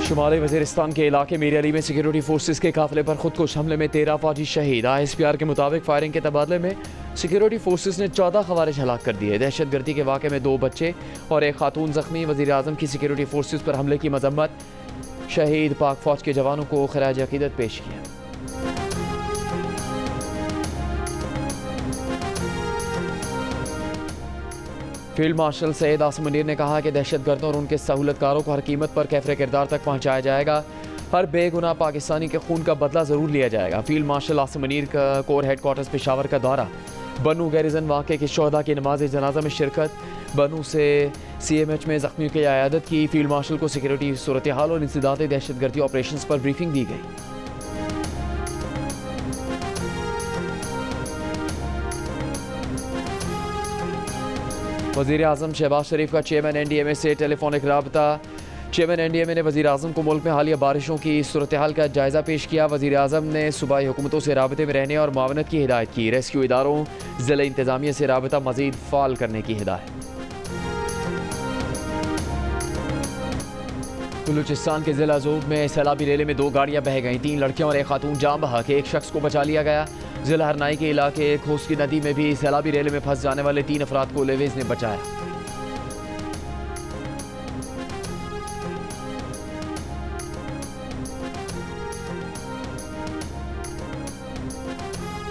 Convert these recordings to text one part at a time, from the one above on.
शुमाली वज़ीरिस्तान के इलाके मीर अली में सिक्योरिटी फोर्सेस के काफिले पर खुदकुश हमले में 13 फौजी शहीद। ISPR के मुताबिक फायरिंग के तबादले में सिक्योरिटी फोर्सेस ने 14 खवारिज हलाक कर दिए। दहशतगर्दी के वाक़े में 2 बच्चे और एक खातून जख्मी। वज़ीर आज़म की सिक्योरिटी फोर्सेस पर हमले की मजम्मत। शहीद पाक फौज के जवानों को खराज अकीदत पेश किया। फील्ड मार्शल सैयद आसिम मुनीर ने कहा कि दहशतगर्दों और उनके सहूलतकारों को हर कीमत पर कैफरे किरदार तक पहुँचाया जाएगा। हर बेगुनाह पाकिस्तानी के खून का बदला ज़रूर लिया जाएगा। फील्ड मार्शल आसिम मुनीर का कोर हेडक्वार्टर्स पेशावर का दौरा। बनू गैरिजन वाक़े के शोहदा की नमाज जनाजा में शिरकत। बनू से CMH में ज़ख्मियों की आयादत की। फील्ड मार्शल को सिक्योरिटी सूरत हाल और इंसदादी दहशतगर्दी ऑपरेशन पर ब्रीफिंग दी गई। वज़ीर आज़म शहबाज शरीफ का चेयरमैन NDMA से टेलीफोनिक राबता। चेयरमैन NDMA ने वज़ीर आज़म को मुल्क में हालिया बारिशों की सूरत हाल का जायज़ा पेश किया। वज़ीर आज़म ने सूबाई हुकूमतों से राबते में रहने और मुआवनत की हिदायत की। रेस्क्यू इदारों ज़िला इंतज़ामिया से राबता मज़ीद फ़ाल करने की हिदायत। बलूचिस्तान के ज़िला ज़ोब में सैलाबी रेले में 2 गाड़ियाँ बह गईं। 3 लड़कियाँ और एक खातून जाम बहा के एक शख्स को बचा लिया गया। ज़िला हरनाई के इलाके खोस की नदी में भी सैलाबी रेले में फंस जाने वाले 3 अफराद को लेवेज ने बचाया।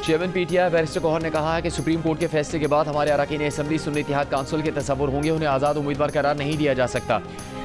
चेयरमैन PTI बैरिस्टर गौहर ने कहा है कि सुप्रीम कोर्ट के फैसले के बाद हमारे अरकान असम्बली सुन्नी इत्तेहाद काउंसिल के तसव्वुर होंगे, उन्हें आज़ाद उम्मीदवार करार नहीं दिया जा सकता।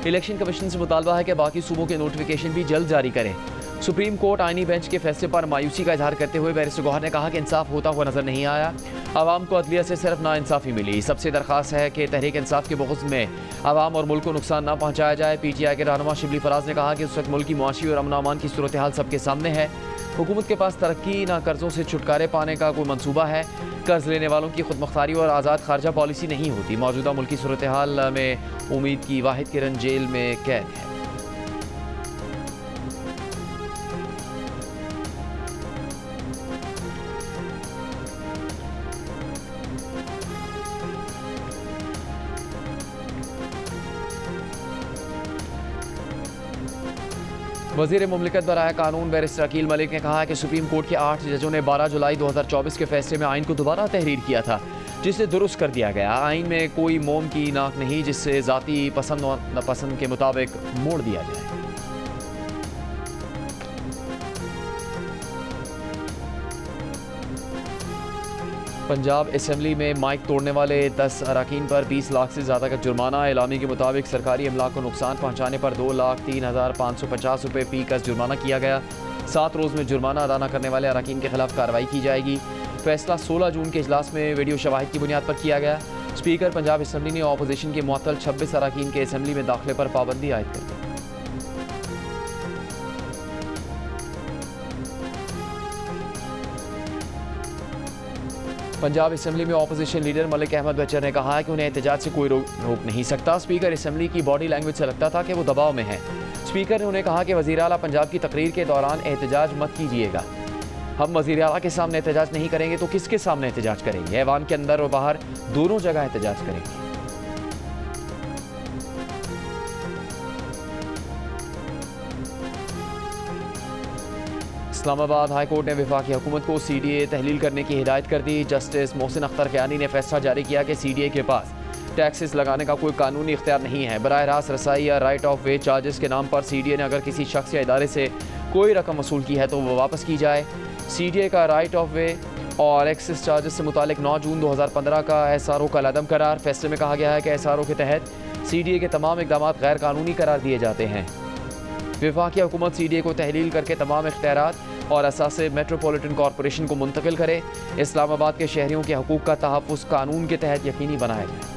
इलेक्शन कमीशन से मुतालबा है कि बाकी सूबों के नोटिफिकेशन भी जल्द जारी करें। सुप्रीम कोर्ट आईनी बेंच के फैसले पर मायूसी का इजहार करते हुए बैरिस्टर गौहर ने कहा कि इंसाफ होता हुआ नजर नहीं आया। आवाम को अदलिया से सिर्फ नाइंसाफ़ी मिली। सबसे दरख्वास्त है कि तहरीक इंसाफ के बुग़्ज़ में आवाम और मुल्क को नुकसान न पहुँचाया जाए। PTI के रहनुमा शिबली फराज ने कहा कि उस वक्त मुल्क की मुआशी और अमन अमान की सूरत हाल सबके सामने है। हुकूमत के पास तरक्की ना कर्ज़ों से छुटकारे पाने का कोई मंसूबा है। कर्ज लेने वालों की खुद मुख्तारी और आज़ाद खारजा पॉलिसी नहीं होती। मौजूदा मुल्की सूरत हाल में उम्मीद की वाहिद किरण जेल में कैद है। वज़ीर मुमलिकत बराए कानून बैरिस्टर अकील मलिक ने कहा है कि सुप्रीम कोर्ट के 8 जजों ने 12 जुलाई 2024 के फैसले में आइन को दोबारा तहरीर किया था, जिसे दुरुस्त कर दिया गया। आइन में कोई मोम की नाक नहीं जिससे ज़ाती पसंद और नापसंद के मुताबिक मोड़ दिया जाए। पंजाब असम्बली में माइक तोड़ने वाले 10 अरकान पर 20 लाख से ज़्यादा का जुर्माना। एलामी के मुताबिक सरकारी अमलाक को नुकसान पहुँचाने पर 2,03,550 रुपये फी का जुर्माना किया गया। 7 रोज़ में जुर्माना अदा न करने वाले अरकान के खिलाफ कार्रवाई की जाएगी। फैसला 16 जून के इजलास में वीडियो शवाहिद की बुनियाद पर किया गया। स्पीकर पंजाब असम्बली ने अपोजिशन के मुअत्तल 26 अरकान के असम्बली में दाखिले पर पाबंदी आयद कर दी। पंजाब असम्बली में अपोजिशन लीडर मलिक अहमद बचर ने कहा है कि उन्हें एहतजाज से कोई रोक नहीं सकता। स्पीकर असम्बली की बॉडी लैंग्वेज से लगता था कि वो दबाव में है। स्पीकर ने उन्हें कहा कि वज़ीर आला पंजाब की तकरीर के दौरान एहतजाज मत कीजिएगा। हम वज़ीर आला के सामने एहतजाज नहीं करेंगे तो किसके सामने एहतजाज करेंगे? ऐवान के अंदर और बाहर दोनों जगह एहतजाज करेंगे। इस्लामाबाद हाई कोर्ट ने वफाकी हुकूमत को CDA तहलील करने की हिदायत कर दी। जस्टिस मोहसिन अख्तर क़यानी ने फैसला जारी किया कि CDA के पास टैक्सेस लगाने का कोई कानूनी इख्तियार नहीं है। बराह रास्त रसाई या राइट ऑफ वे चार्जेस के नाम पर CDA ने अगर किसी शख्स या इदारे से कोई रकम वसूल की है तो वो वापस की जाए। CDA का राइट ऑफ वे और एक्सेस चार्जेस से मुतालिक 9 जून 2015 का SRO का लदम करार। फैसले में कहा गया है कि SRO के तहत CDA के तमाम इक़दाम गैर कानूनी करार दिए जाते हैं। वफाकी हुकूमत CDA को तहलील करके तमाम इख्तियारात और असासे मेट्रोपॉलिटन कॉरपोरेशन को मुंतकिल करे। इस्लामाबाद के शहरियों के हकूक़ का तहफ़्फ़ुज़ कानून के तहत यकीनी बनाया जाए।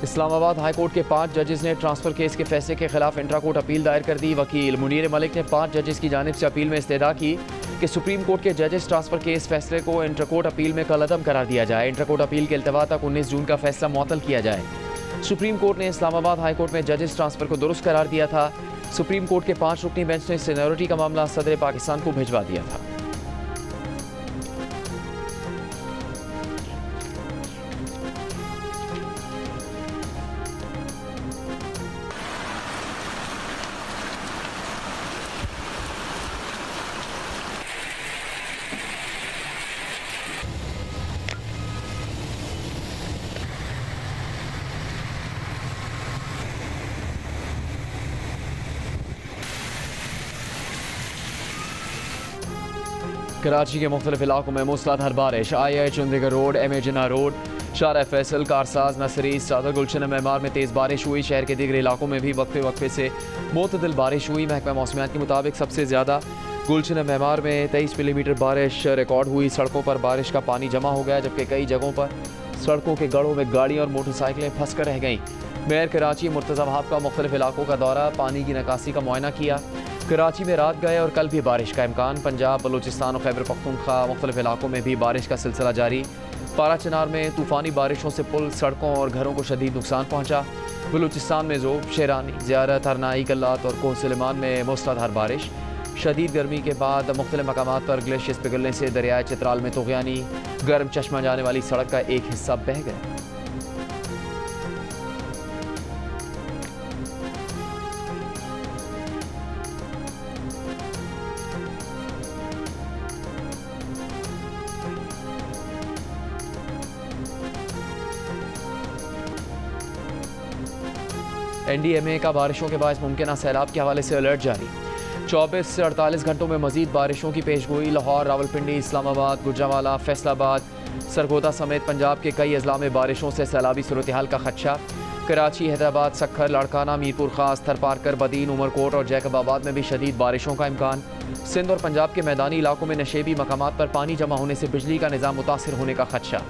इस्लामाबाद हाई कोर्ट के 5 जजेस ने ट्रांसफ़र केस के फैसले के खिलाफ इंट्रा कोर्ट अपील दायर कर दी। वकील मुनीर मलिक ने 5 जजेस की जानिब से अपील में इस्तदा की कि सुप्रीम कोर्ट के जजेस ट्रांसफ़र केस फैसले को इंटर कोर्ट अपील में कलअदम करार दिया जाए। इंटर कोर्ट अपील के इल्तवा तक 19 जून का फैसला मुअत्तल किया जाए। सुप्रीम कोर्ट ने इस्लामाबाद हाई कोर्ट में जजेस ट्रांसफ़र को दुरुस्त करार दिया था। सुप्रीम कोर्ट के 5 रुकनी बेंच ने सीनियरिटी का मामला सदर पाकिस्तान को भिजवा दिया था। कराची के मुख्तलिफ इलाकों में मूसलाधार बारिश। आई चंडीगढ़ रोड, एम जिन्ना रोड, शारा फैसल, कारसाज, नसरी, सादर गुलशन मेमार में तेज़ बारिश हुई। शहर के दीगर इलाकों में भी वक्फे वक्फे से मुतदिल बारिश हुई। महकमा मौसमियात के मुताबिक सबसे ज़्यादा गुलशन मेमार में 23 मिलीमीटर बारिश रिकॉर्ड हुई। सड़कों पर बारिश का पानी जमा हो गया, जबकि कई जगहों पर सड़कों के गढ़ों में गाड़ियाँ और मोटरसाइकिलें फंस कर रह गईं। मेयर कराची मुर्तज़ा वहाब का मुख्तलिफ इलाकों का दौरा, पानी की निकासी का मुआयना किया। कराची में रात गए और कल भी बारिश का इम्कान। पंजाब, बलूचिस्तान और खैबर पख्तूनख्वा मुख्तलिफ इलाकों में भी बारिश का सिलसिला जारी। पारा चनार में तूफ़ानी बारिशों से पुल, सड़कों और घरों को शदीद नुकसान पहुँचा। बलूचिस्तान में ज़ोब, शेरानी, ज़ियारत, हरनाई, कल्लात और कोह सुलेमान में मूसलाधार बारिश। शदीद गर्मी के बाद मुख्तलिफ मकामात पर ग्लेशियर्स पिघलने से दरियाए चित्राल में तुग़यानी गर्म चश्मा जाने वाली सड़क का एक हिस्सा बह गया। NDMA का बारिशों के बाद मुमकिन सैलाब के हवाले से अलर्ट जारी। 24 से 48 घंटों में मजीद बारिशों की पेशगोई। लाहौर, रावलपिंडी, इस्लामाबाद, गुजरांवाला, फैसलाबाद, सरगोदा समेत पंजाब के कई अजला में बारिशों से सैलाबी सूरत हाल का खदशा। कराची, हैदराबाद, सखर, लाड़काना, मीरपुर खास, थरपारकर, बदीन, उमरकोट और जैकबाबाद में भी शदीद बारिशों का इम्कान। सिंध और पंजाब के मैदानी इलाकों में नशेबी मकामात पर पानी जमा होने से बिजली का निज़ाम मुतासिर होने का खदशा।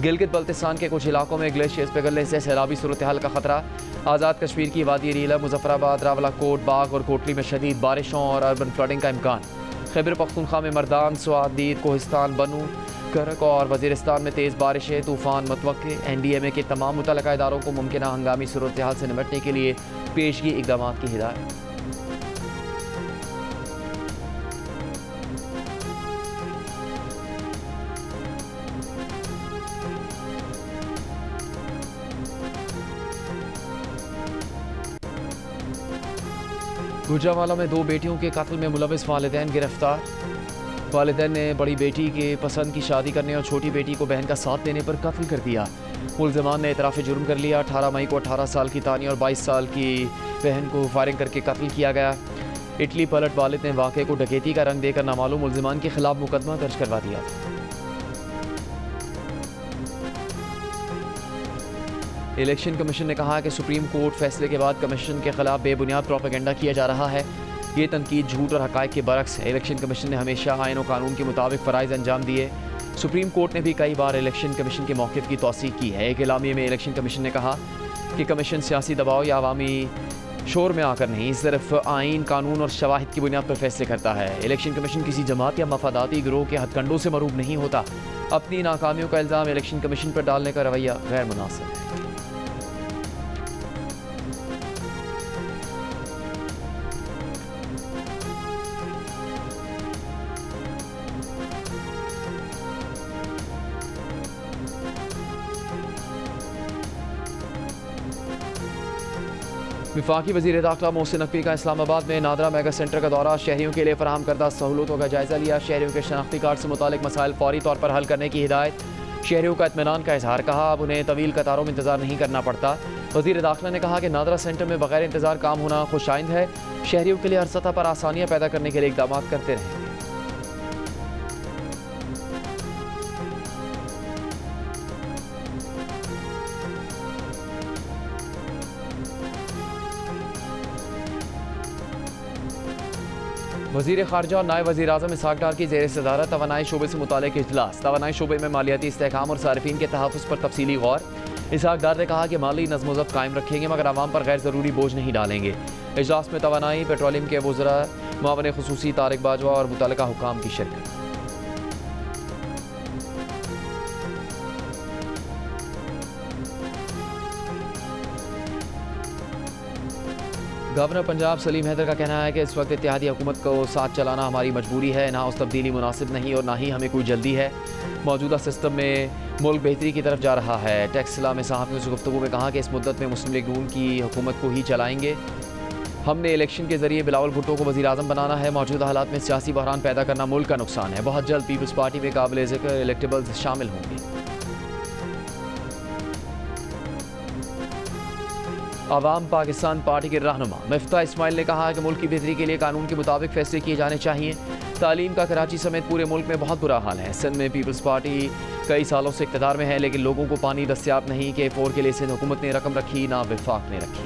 गिलगित बल्तिस्तान के कुछ इलाकों में ग्लेशियर्स पिघलने से सैलाबी सूरत हाल का खतरा। आज़ाद कश्मीर की वादी रीला, मुजफ्फराबाद, रावलाकोट, बाग और कोटली में शदीद बारिशों और अर्बन फ्लडिंग का इम्कान। खैबर पख्तूनख्वा में मरदान, स्वादीद, कोहिस्तान, बनू, करक और वजीरिस्तान में तेज़ बारिशें, तूफ़ान मुतवक्के। NDMA के तमाम मुतल्लका इदारों को मुमकिन हंगामी सूरत हाल से निपटने के लिए पेशगी इक़दामात की हिदायत। गुजरांवाला में 2 बेटियों के कत्ल में मुलविस वालिदैन गिरफ्तार। वालिदैन ने बड़ी बेटी के पसंद की शादी करने और छोटी बेटी को बहन का साथ देने पर कत्ल कर दिया। मुलजमान ने इतराफ़ जुर्म कर लिया। 18 मई को 18 साल की तानिया और 22 साल की बहन को फायरिंग करके कत्ल किया गया। इटली पलट वालिद ने वाक़े को डकैती का रंग देकर नामालूम मुलजमान के खिलाफ मुकदमा दर्ज करवा दिया था। इलेक्शन कमीशन ने कहा कि सुप्रीम कोर्ट फैसले के बाद कमीशन के खिलाफ बेबुनियाद प्रोपेगेंडा किया जा रहा है। ये तनकीद झूठ और हक़ाइक़ के बरक्स है। इलेक्शन कमीशन ने हमेशा आईन और कानून के मुताबिक फ़राइज़ अंजाम दिए। सुप्रीम कोर्ट ने भी कई बार इलेक्शन कमीशन के मौक़िफ़ की तौसीक़ की है। एक एलामिये में इलेक्शन कमीशन ने कहा कि कमीशन सियासी दबाव या अवामी शोर में आकर नहीं, सिर्फ आइन, कानून और शवाहिद की बुनियाद पर फैसले करता है। इलेक्शन कमीशन किसी जमात या मफादाती गिरोह के हथकंडों से मरूब नहीं होता। अपनी नाकामियों का इल्ज़ाम इलेक्शन कमीशन पर डालने का रवैया गैर मुनासिब है। वफाकी वज़ीर दाखिला मोहसिन नकवी का इस्लामाबाद में नादरा मेगा सेंटर का दौरा। शहरियों के लिए फराहम करदा सहूलतों का जायज़ा लिया। शहरियों के शनाख्ती कार्ड से मुतालिक मसाइल फौरी तौर पर हल करने की हिदायत। शहरियों का इत्मीनान का इजहार। कहा अब उन्हें तवील कतारों में इंतजार नहीं करना पड़ता। वज़ीर दाखिला ने कहा कि नादरा सेंटर में बगैर इंतजार काम होना खुशाइंद है। शहरियों के लिए हर सतह पर आसानियाँ पैदा करने के लिए इक़दाम करते रहेंगे। वज़ीर ख़ारजा और नायब वज़ीर आज़म इसहाक़ डार की ज़ेर सदारत तवानाई शोबे से मुताल्लिक़ इजलास। तवानाई शोबे में मालियाती इस्तेहकाम और सारिफीन के तहफ़्फ़ुज़ पर तफसीली गौर। इसहाक़ डार ने कहा कि माली नज़्म ज़ब्त कायम रखेंगे मगर आवाम पर गैर ज़रूरी बोझ नहीं डालेंगे। इजलास में तवानाई, पेट्रोलियम के वज़रा, मुआवन ख़ुसूसी तारिक बाजवा और मुतल्लिक़ा हुक्काम की शिरकत। गवर्नर पंजाब सलीम हैदर का कहना है कि इस वक्त इत्तेहादी हुकूमत को साथ चलाना हमारी मजबूरी है। ना उस तब्दीली मुनासिब नहीं और ना ही हमें कोई जल्दी है। मौजूदा सिस्टम में मुल्क बेहतरी की तरफ जा रहा है। टैक्सला में सहाफ़ियों से गुफ्तगू में कहा कि इस मुद्दत में मुस्लिम लीग नून की हुकूमत को ही चलाएंगे। हमने इलेक्शन के जरिए बिलावल भुट्टो को वज़ीर आज़म बनाना है। मौजूदा हालात में सियासी बहरान पैदा करना मुल्क का नुकसान है। बहुत जल्द पीपल्स पार्टी में काबिल ज़िक्र इलेक्टेबल्स शामिल होंगे। आवाम पाकिस्तान पार्टी के रहनुमा मिफ्ता इस्माइल ने कहा कि मुल्क की बेहतरी के लिए कानून के मुताबिक फैसले किए जाने चाहिए। तालीम का कराची समेत पूरे मुल्क में बहुत बुरा हाल है। सिंध में पीपल्स पार्टी कई सालों से इक़्तिदार में है, लेकिन लोगों को पानी दस्तियाब नहीं। K4 के लिए सिंध हुकूमत ने रकम रखी, ना विफाक ने रखी।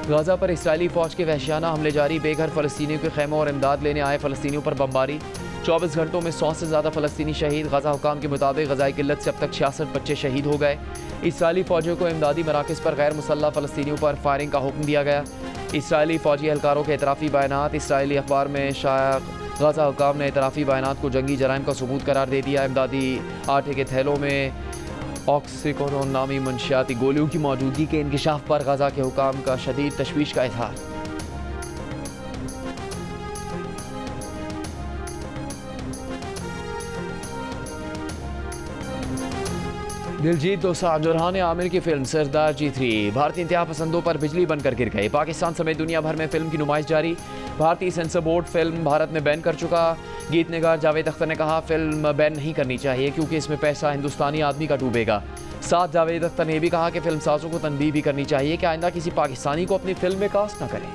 गाजा पर इसराइली फौज के वहशियाना हमले जारी। बेघर फ़लस्तीनियों के खैमों और इमदाद लेने आए फ़लस्तीनियों पर बमबारी। 24 घंटों में 100 से ज़्यादा फ़लस्तीनी शहीद। गजा हुकाम के मुताबिक गजाई किल्लत से अब तक 66 बच्चे शहीद हो गए। इसराइली फ़ौजियों को इमदादी मराकज़ पर गैर मुसल्लह फ़लस्तीनियों पर फायरिंग का हुक्म दिया गया। इसराइली फ़ौजी एहलकारों के एतराफ़ी बयानात। इसराइली अखबार में शाया गजा हुकाम ने एतराफ़ी बयानात को जंगी जराइम का सबूत करार दे दिया। इमदादी आटे के थैलों में ऑक्सीकोडोन नामी मंशियाती गोलियों की मौजूदगी के इंकिशाफ पर गजा के हुकाम का शदीद तशवीश का इज़हार। दिलजीत दोसांझ जुरहान आमिर की फिल्म सरदार G3 भारतीय इंतहा पसंदों पर बिजली बनकर गिर गई। पाकिस्तान समेत दुनिया भर में फिल्म की नुमाइश जारी। भारतीय सेंसर बोर्ड फिल्म भारत में बैन कर चुका। गीत निगार जावेद अख्तर ने कहा फिल्म बैन नहीं करनी चाहिए क्योंकि इसमें पैसा हिंदुस्तानी आदमी का डूबेगा। साथ जावेद अख्तर ने भी कहा कि फिल्म साजों को तनबीह भी करनी चाहिए कि आइंदा किसी पाकिस्तानी को अपनी फिल्म में कास्ट न करें।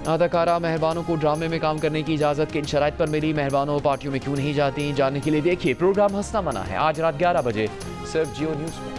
अदाकारा मेहरबानों को ड्रामे में काम करने की इजाज़त किन शराइत पर मिली, मेहरबानों पार्टियों में क्यों नहीं जाती, जानने के लिए देखिए प्रोग्राम हंसना मना है आज रात 11 बजे सिर्फ जियो न्यूज़ पर।